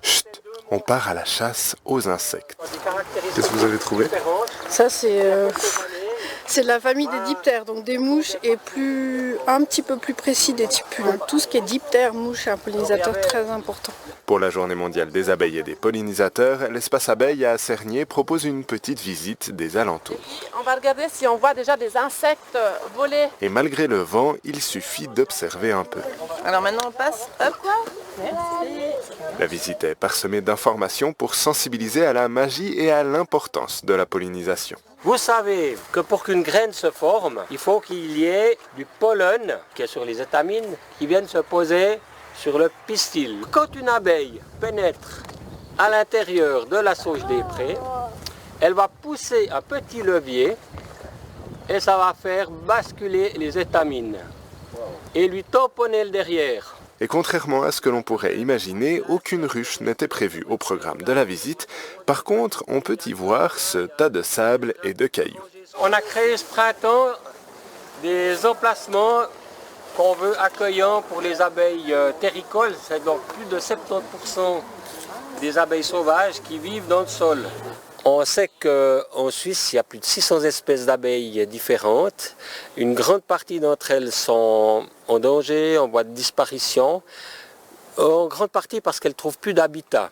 Chut, on part à la chasse aux insectes. Qu'est-ce que vous avez trouvé? Ça, c'est la famille des diptères, donc des mouches, et un petit peu plus précis des tipules. Donc, tout ce qui est diptère, mouche, est un pollinisateur très important. Pour la Journée mondiale des abeilles et des pollinisateurs, l'espace abeille à Cernier propose une petite visite des alentours. On va regarder si on voit déjà des insectes voler. Et malgré le vent, il suffit d'observer un peu. Alors maintenant on passe, hop. Merci. La visite est parsemée d'informations pour sensibiliser à la magie et à l'importance de la pollinisation. Vous savez que pour qu'une graine se forme, il faut qu'il y ait du pollen qui est sur les étamines qui viennent se poser sur le pistil. Quand une abeille pénètre à l'intérieur de la sauge des prés, elle va pousser un petit levier et ça va faire basculer les étamines et lui tamponner le derrière. Et contrairement à ce que l'on pourrait imaginer, aucune ruche n'était prévue au programme de la visite. Par contre, on peut y voir ce tas de sable et de cailloux. On a créé ce printemps des emplacements qu'on veut accueillants pour les abeilles terricoles. C'est donc plus de 70% des abeilles sauvages qui vivent dans le sol. On sait qu'en Suisse, il y a plus de 600 espèces d'abeilles différentes. Une grande partie d'entre elles sont en danger, en voie de disparition. En grande partie parce qu'elles ne trouvent plus d'habitat.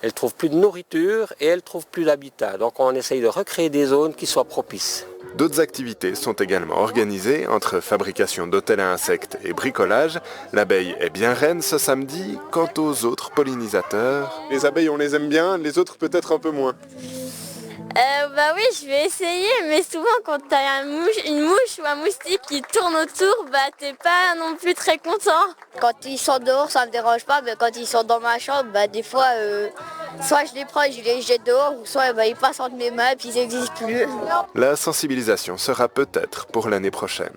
Elles ne trouvent plus de nourriture et elles ne trouvent plus d'habitat. Donc on essaye de recréer des zones qui soient propices. D'autres activités sont également organisées entre fabrication d'hôtels à insectes et bricolage. L'abeille est bien reine ce samedi. Quant aux autres pollinisateurs... Les abeilles, on les aime bien, les autres peut-être un peu moins. Bah oui, je vais essayer, mais souvent quand t'as une mouche ou un moustique qui tourne autour, bah t'es pas non plus très content. Quand ils sont dehors, ça me dérange pas, mais quand ils sont dans ma chambre, bah des fois, soit je les prends et je les jette dehors, ou soit ils passent entre mes mains et puis ils n'existent plus. La sensibilisation sera peut-être pour l'année prochaine.